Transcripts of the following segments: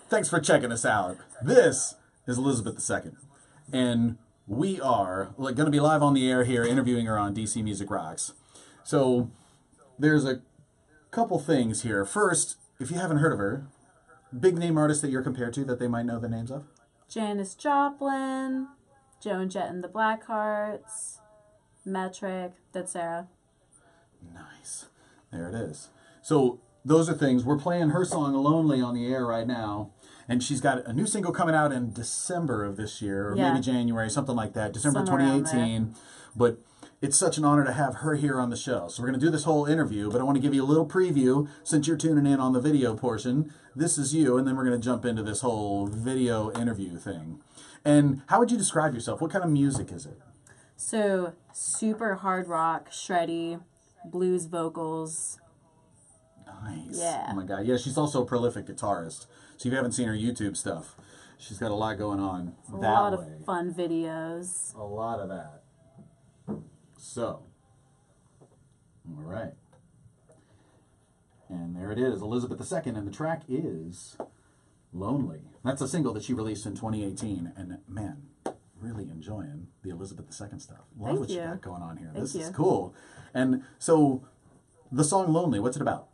Thanks for checking us out. This is Elizabeth II, and we are going to be live on the air here interviewing her on DC Music Rocks. So there's a couple things here. First, if you haven't heard of her, big name artists that you're compared to that they might know the names of? Janis Joplin, Joan Jett and the Blackhearts, Metric, Dead Sarah. Nice. There it is. So those are things. We're playing her song Lonely on the air right now. And she's got a new single coming out in December of this year, or maybe January, something like that, December Somewhere 2018. But it's such an honor to have her here on the show. So we're going to do this whole interview, but I want to give you a little preview since you're tuning in on the video portion. This is you, and then we're going to jump into this whole video interview thing. And how would you describe yourself? What kind of music is it? So, super hard rock, shreddy, blues vocals. Nice. Yeah. Oh my God. Yeah, she's also a prolific guitarist. So if you haven't seen her YouTube stuff, she's got a lot going on A that lot way. of fun videos. A lot of that. So, all right. And there it is, Elizabeth II, and the track is Lonely. That's a single that she released in 2018, and man, really enjoying the Elizabeth II stuff. Love what you got going on here. This is cool. And so, the song Lonely, what's it about?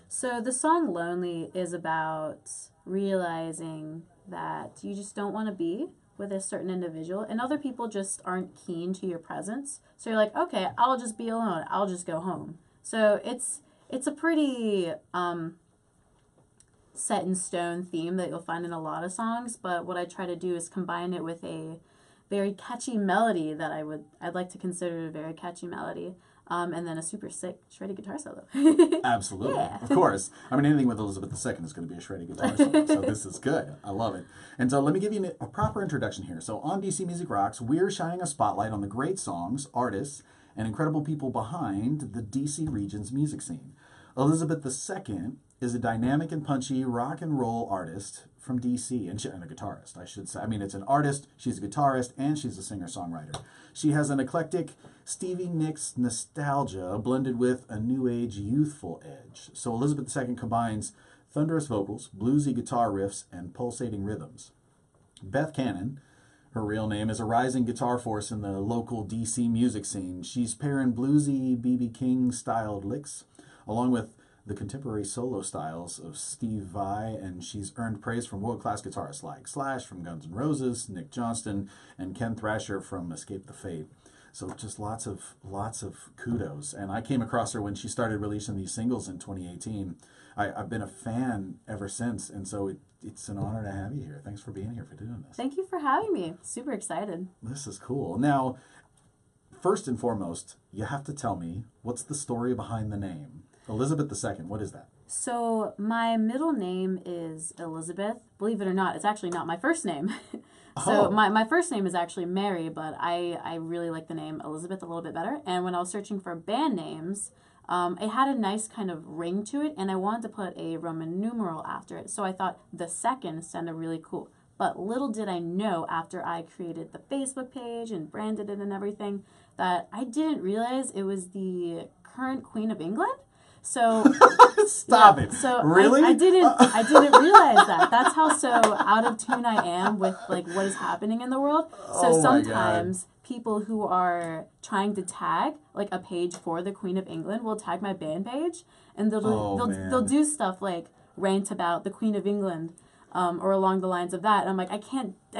So the song Lonely is about realizing that you just don't want to be with a certain individual and other people just aren't keen to your presence. So you're like, okay, I'll just be alone. I'll just go home. So it's a pretty set in stone theme that you'll find in a lot of songs, but what I try to do is combine it with a very catchy melody that I'd like to consider a very catchy melody. And then a super sick shreddy guitar solo. Absolutely. Yeah. Of course. I mean, anything with Elizabeth II is going to be a shreddy guitar solo, so this is good. I love it. And so let me give you a proper introduction here. So on DC Music Rocks, we're shining a spotlight on the great songs, artists, and incredible people behind the DC region's music scene. Elizabeth II is a dynamic and punchy rock and roll artist from DC, and a guitarist, I should say. I mean, it's an artist, she's a guitarist, and she's a singer-songwriter. She has an eclectic Stevie Nicks nostalgia blended with a new age youthful edge. So Elizabeth II combines thunderous vocals, bluesy guitar riffs, and pulsating rhythms. Beth Cannon, her real name, is a rising guitar force in the local DC music scene. She's pairing bluesy B.B. King-styled licks along with the contemporary solo styles of Steve Vai, and she's earned praise from world-class guitarists like Slash from Guns N' Roses, Nick Johnston, and Ken Thrasher from Escape the Fate. So just lots of kudos. And I came across her when she started releasing these singles in 2018. I've been a fan ever since, and so it's an honor to have you here. Thanks for being here, for doing this. Thank you for having me. Super excited. This is cool. Now, first and foremost, you have to tell me, what's the story behind the name? Elizabeth II, what is that? So my middle name is Elizabeth. Believe it or not, it's actually not my first name. So my first name is actually Mary, but I really like the name Elizabeth a little bit better. And when I was searching for band names, it had a nice kind of ring to it, and I wanted to put a Roman numeral after it. So I thought the second sounded really cool. But little did I know after I created the Facebook page and branded it and everything that I didn't realize it was the current Queen of England. So Stop it. So really? I didn't realize that. That's how so out of tune I am with like what is happening in the world. So sometimes people who are trying to tag like a page for the Queen of England will tag my band page, and they'll do stuff like rant about the Queen of England. Or along the lines of that. And I'm like, I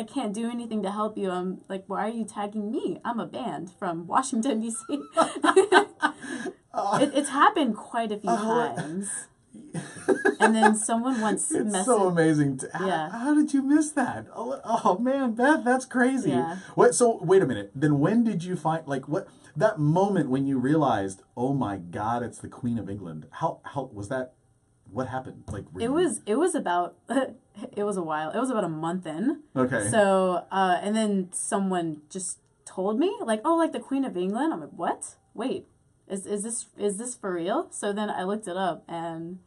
can't do anything to help you. I'm like, why are you tagging me? I'm a band from Washington, D.C. It's happened quite a few times. And then someone once It's so amazing. How did you miss that? Oh man, Beth, that's crazy. Yeah. So wait a minute. Then when did you find, like, what, that moment when you realized, oh my God, it's the Queen of England? How was that? What happened? Like, it was about it was a while. It was about a month in. Okay. So and then someone just told me like, oh, like the Queen of England. I'm like, what? Wait, is this for real? So then I looked it up, and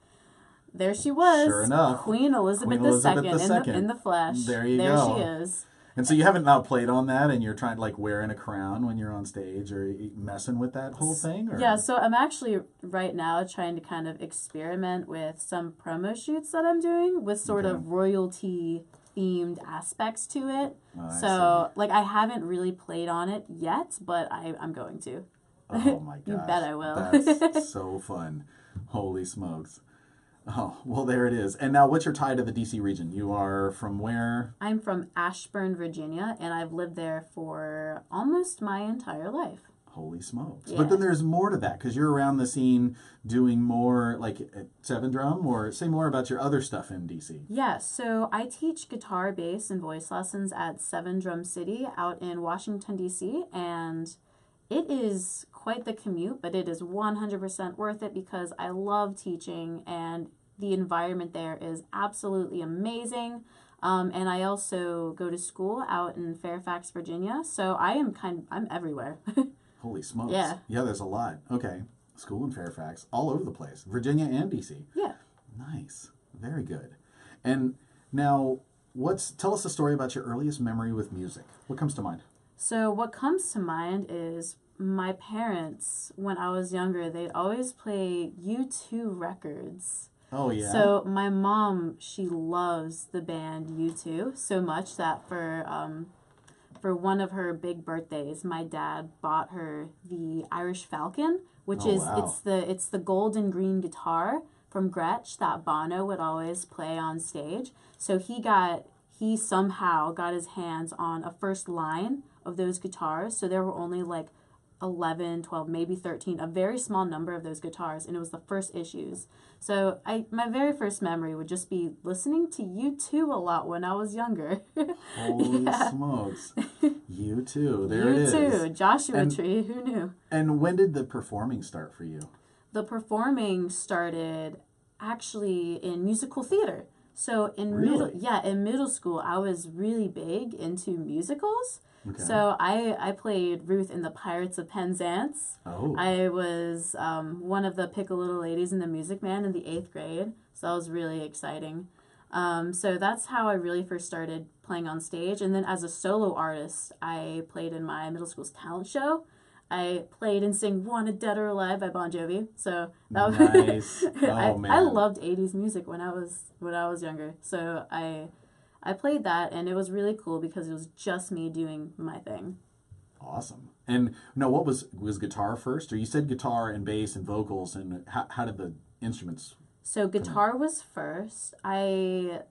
there she was. Sure enough, Queen Elizabeth II in the flesh. There you go. There she is. And so you haven't now played on that, and you're trying to like wearing a crown when you're on stage, or messing with that whole thing, or Yeah, so I'm actually right now trying to kind of experiment with some promo shoots that I'm doing with sort of royalty themed aspects to it. So like I haven't really played on it yet, but I'm going to. Oh my gosh. You bet I will. That's so fun. Holy smokes. Oh, well, there it is. And now, what's your tie to the DC region? You are from where? I'm from Ashburn, Virginia, and I've lived there for almost my entire life. Holy smokes. Yeah. But then there's more to that, because you're around the scene doing more, like at Seven Drum, or say more about your other stuff in DC. Yeah, so I teach guitar, bass, and voice lessons at Seven Drum City out in Washington, D.C., and it is quite the commute, but it is 100% worth it because I love teaching and the environment there is absolutely amazing. And I also go to school out in Fairfax, Virginia, so I'm everywhere. Holy smokes. Yeah. Yeah, there's a lot. Okay. School in Fairfax, all over the place, Virginia and DC. Yeah. Nice. Very good. And now, tell us a story about your earliest memory with music. What comes to mind? So what comes to mind is my parents, when I was younger, they'd always play U2 records. Oh, yeah? So my mom, she loves the band U2 so much that for one of her big birthdays, my dad bought her the Irish Falcon, which wow. it's the gold and green guitar from Gretsch that Bono would always play on stage. So he somehow got his hands on a first line of those guitars. So there were only like 11, 12, maybe 13, a very small number of those guitars, and it was the first issues. So my very first memory would just be listening to U2 a lot when I was younger. Holy smokes. U2, there it is. U2, Joshua Tree, who knew? And when did the performing start for you? The performing started actually in musical theater. So in middle school, I was really big into musicals. Okay. So I played Ruth in the Pirates of Penzance. Oh. I was one of the Pick a Little Ladies in the Music Man in the 8th grade. So that was really exciting. So that's how I really first started playing on stage. And then as a solo artist, I played in my middle school's talent show. I played and sang Wanted Dead or Alive by Bon Jovi. So that was nice. Oh, man. I loved 80s music when I was younger. So I played that, and it was really cool because it was just me doing my thing. Awesome. And no, what was guitar first? Or you said guitar and bass and vocals, and how did the instruments? So guitar was first. I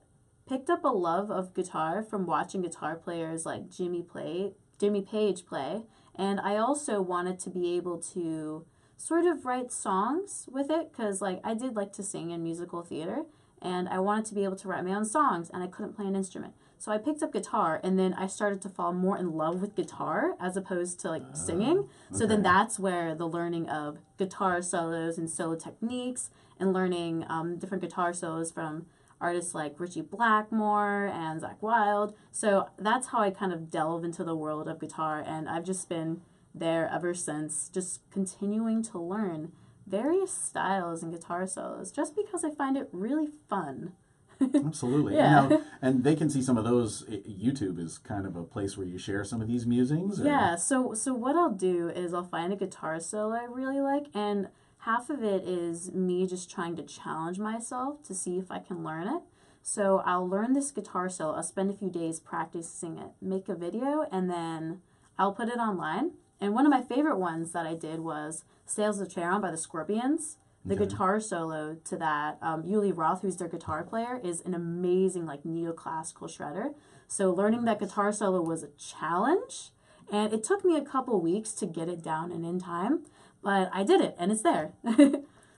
picked up a love of guitar from watching guitar players like Jimmy Page play, and I also wanted to be able to sort of write songs with it because like I did like to sing in musical theater. And I wanted to be able to write my own songs, and I couldn't play an instrument. So I picked up guitar, and then I started to fall more in love with guitar as opposed to, like, singing. Okay. So then that's where the learning of guitar solos and solo techniques and learning different guitar solos from artists like Ritchie Blackmore and Zakk Wylde. So that's how I kind of delve into the world of guitar, and I've just been there ever since, just continuing to learn various styles and guitar solos just because I find it really fun. Absolutely. Yeah. And they can see some of those. YouTube is kind of a place where you share some of these musings? Or? Yeah, so what I'll do is I'll find a guitar solo I really like, and half of it is me just trying to challenge myself to see if I can learn it. So I'll learn this guitar solo, I'll spend a few days practicing it, make a video, and then I'll put it online. And one of my favorite ones that I did was Sails of Charon by the Scorpions. The guitar solo to that, Uli Roth, who's their guitar player, is an amazing like neoclassical shredder. So learning that guitar solo was a challenge, and it took me a couple weeks to get it down and in time, but I did it, and it's there.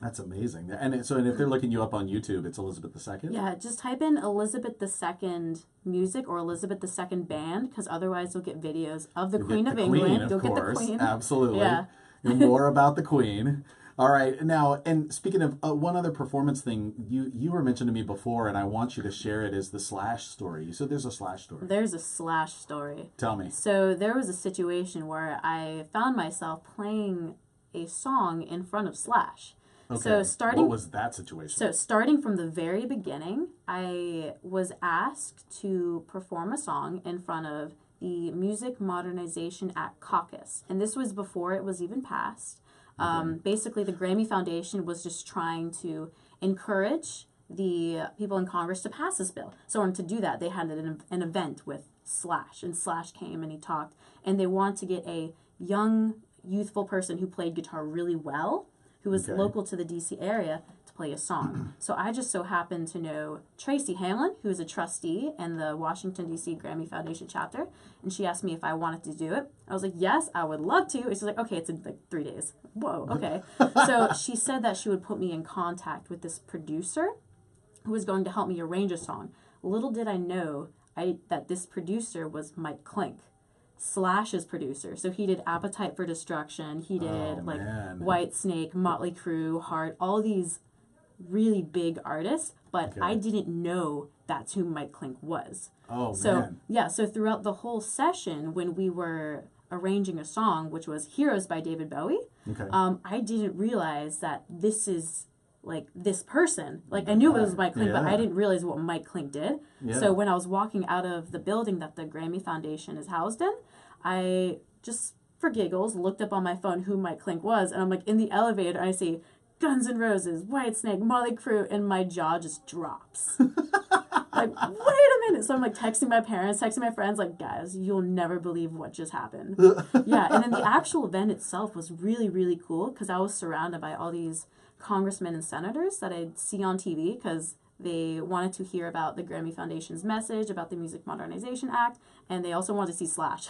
That's amazing. And if they're looking you up on YouTube, it's Elizabeth II? Yeah, just type in Elizabeth II music or Elizabeth II band, because otherwise you'll get videos of the Queen of England. You'll get the Queen. Absolutely. Yeah. More about the Queen. All right. Now, and speaking of one other performance thing, you were mentioned to me before, and I want you to share it, is the Slash story. You said there's a Slash story. There's a Slash story. Tell me. So there was a situation where I found myself playing a song in front of Slash. Okay. So what was that situation? So starting from the very beginning, I was asked to perform a song in front of the Music Modernization Act caucus. And this was before it was even passed. Basically, the Grammy Foundation was just trying to encourage the people in Congress to pass this bill. So in order to do that, they had an event with Slash, and Slash came and he talked, and they wanted to get a young, youthful person who played guitar really well, who was local to the DC area, to play a song. So I just so happened to know Tracy Hamlin, who is a trustee in the Washington, D.C. Grammy Foundation chapter, and she asked me if I wanted to do it. I was like, yes, I would love to. And she's like, okay, it's in like 3 days. Whoa, okay. So she said that she would put me in contact with this producer who was going to help me arrange a song. Little did I know that this producer was Mike Klink, Slash's producer. So he did Appetite for Destruction. He did Whitesnake, Motley Crue, Heart, all these really big artists. But I didn't know that's who Mike Klink was. Oh, so, man. Yeah, so throughout the whole session, when we were arranging a song, which was Heroes by David Bowie, I didn't realize that this is like this person. Like I knew it was Mike Klink, but I didn't realize what Mike Klink did. So when I was walking out of the building that the Grammy Foundation is housed in, I just, for giggles, looked up on my phone who Mike Klink was, and I'm like in the elevator, I see Guns N' Roses, Whitesnake, Motley Crue, and my jaw just drops. Like, wait a minute. So I'm like texting my parents, texting my friends, like, guys, you'll never believe what just happened. And then the actual event itself was really, really cool because I was surrounded by all these congressmen and senators that I'd see on TV because they wanted to hear about the Grammy Foundation's message about the Music Modernization Act, and they also wanted to see Slash.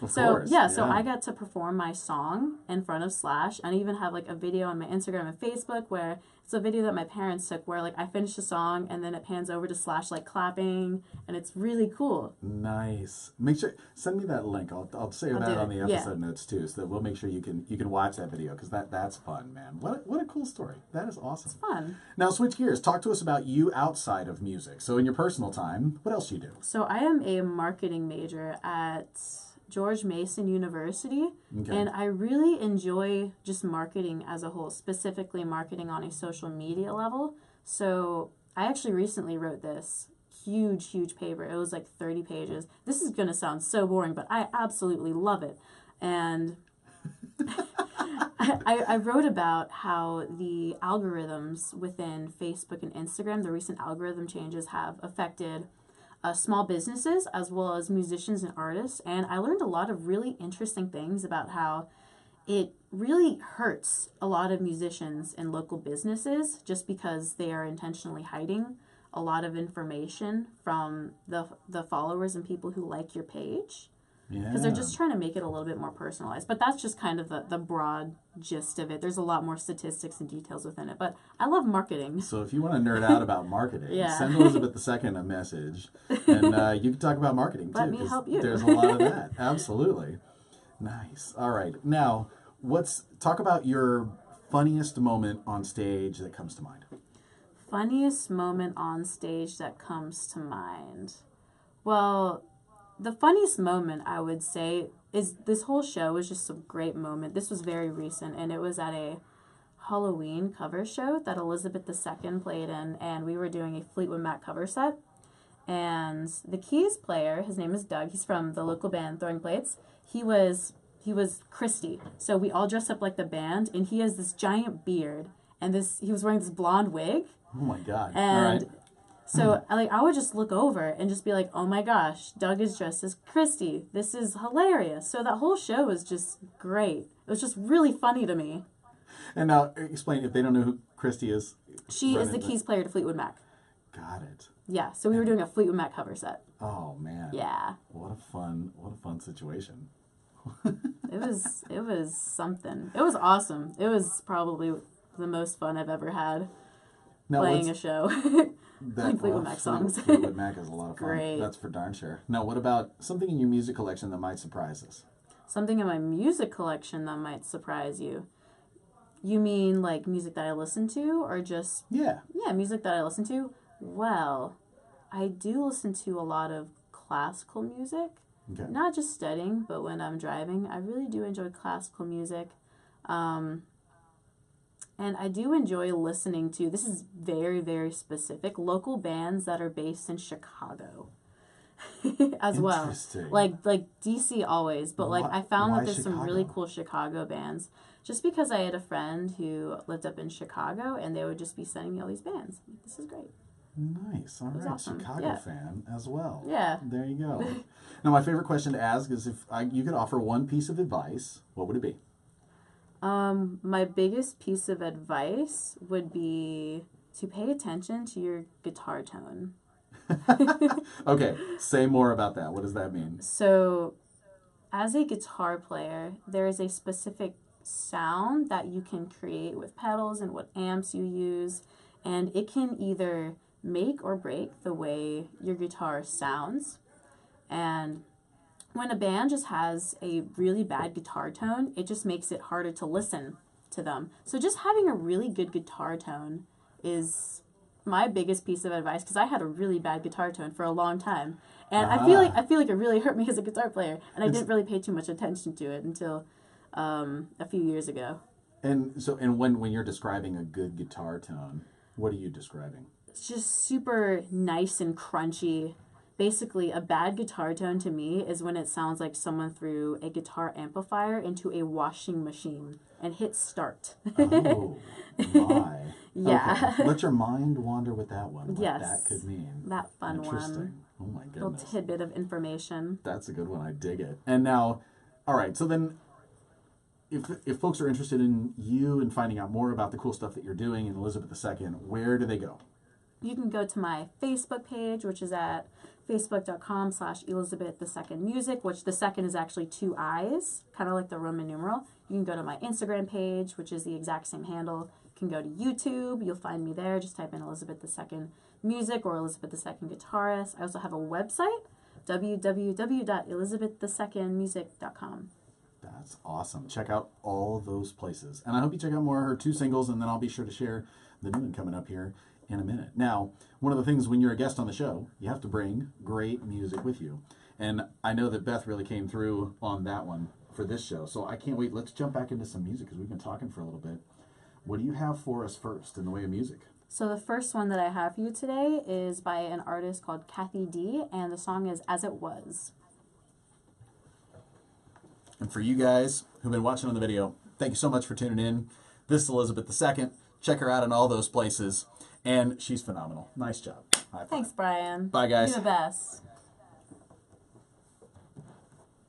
So I got to perform my song in front of Slash, and I even have like a video on my Instagram and Facebook where it's a video that my parents took where like I finished the song and then it pans over to Slash like clapping, and it's really cool. Nice. Make sure send me that link. I'll save that on the episode notes too, so that we'll make sure you can watch that video because that's fun, man. What a cool story. That is awesome. It's fun. Now switch gears. Talk to us about you outside of music. So in your personal time, what else do you do? So I am a marketing major at George Mason University, and I really enjoy just marketing as a whole, specifically marketing on a social media level. So I actually recently wrote this huge paper. It was like 30 pages. This is going to sound so boring, but I absolutely love it. And I wrote about how the algorithms within Facebook and Instagram, the recent algorithm changes have affected small businesses as well as musicians and artists. And I learned a lot of really interesting things about how it really hurts a lot of musicians and local businesses just because they are intentionally hiding a lot of information from the followers and people who like your page. Because they're just trying to make it a little bit more personalized. But that's just kind of the broad gist of it. There's a lot more statistics and details within it. But I love marketing. So if you want to nerd out about marketing, send Elizabeth II a message. And you can talk about marketing, too. Let me help you. There's a lot of that. Absolutely. Nice. All right. Now, talk about your funniest moment on stage that comes to mind. Funniest moment on stage that comes to mind. Well, the funniest moment, I would say, is this whole show was just a great moment. This was very recent, and it was at a Halloween cover show that Elizabeth II played in, and we were doing a Fleetwood Mac cover set. And the keys player, his name is Doug, he's from the local band Throwing Plates. He was Christy. So we all dressed up like the band, and he has this giant beard, and he was wearing this blonde wig. Oh my God. And all right. So I would just look over and just be like, oh my gosh, Doug is dressed as Christy. This is hilarious. So that whole show was just great. It was just really funny to me. And now explain, if they don't know who Christy is. She is the keys player to Fleetwood Mac. Got it. Yeah, so we were doing a Fleetwood Mac cover set. Oh man. Yeah. What a fun situation. It was something. It was awesome. It was probably the most fun I've ever had playing a show. Like Fleetwood Mac songs. Fleetwood Mac is a lot of fun. Great. That's for darn sure. Now, what about something in your music collection that might surprise us? Something in my music collection that might surprise you. You mean like music that I listen to, or just... Yeah, music that I listen to? Well, I do listen to a lot of classical music. Okay. Not just studying, but when I'm driving. I really do enjoy classical music. And I do enjoy listening to, this is very, very specific, local bands that are based in Chicago. as well. Interesting. Like DC always, but like I found Why that there's some really Chicago? cool Chicago bands. Just because I had a friend who lived up in Chicago, and they would just be sending me all these bands. I'm like, this is great. Nice. All right. Awesome. Chicago Yeah. fan as well. Yeah. There you go. Now, my favorite question to ask is if you could offer one piece of advice, what would it be? My biggest piece of advice would be to pay attention to your guitar tone. Okay. Say more about that. What does that mean? So, as a guitar player, there is a specific sound that you can create with pedals and what amps you use, and it can either make or break the way your guitar sounds. And when a band just has a really bad guitar tone, it just makes it harder to listen to them. So just having a really good guitar tone is my biggest piece of advice, because I had a really bad guitar tone for a long time, and I feel like it really hurt me as a guitar player, and I didn't really pay too much attention to it until a few years ago. And so, and when you're describing a good guitar tone, what are you describing? It's just super nice and crunchy. Basically, a bad guitar tone to me is when it sounds like someone threw a guitar amplifier into a washing machine and hit start. Oh, my. Yeah. Okay. Let your mind wander with that one. What Yes. that could mean. That fun Interesting. one. Oh, my Little goodness. tidbit of information. That's a good one. I dig it. And now, all right, so then if folks are interested in you and finding out more about the cool stuff that you're doing in Elizabeth II, where do they go? You can go to my Facebook page, which is at facebook.com/Elizabeth II Music, which the second is actually 2 I's, kind of like the Roman numeral. You can go to my Instagram page, which is the exact same handle. You can go to YouTube. You'll find me there. Just type in Elizabeth II Music or Elizabeth II Guitarist. I also have a website, www.elizabeth2music.com. That's awesome. Check out all of those places. And I hope you check out more of her 2 singles, and then I'll be sure to share the new one coming up here in a minute. Now, one of the things when you're a guest on the show, you have to bring great music with you. And I know that Beth really came through on that one for this show. So I can't wait. Let's jump back into some music because we've been talking for a little bit. What do you have for us first in the way of music? So the first one that I have for you today is by an artist called Kathy D, and the song is As It Was. And for you guys who've been watching on the video, thank you so much for tuning in. This is Elizabeth II. Check her out in all those places. And she's phenomenal. Nice job. High five. Thanks, Brian. Bye, guys. You're the best.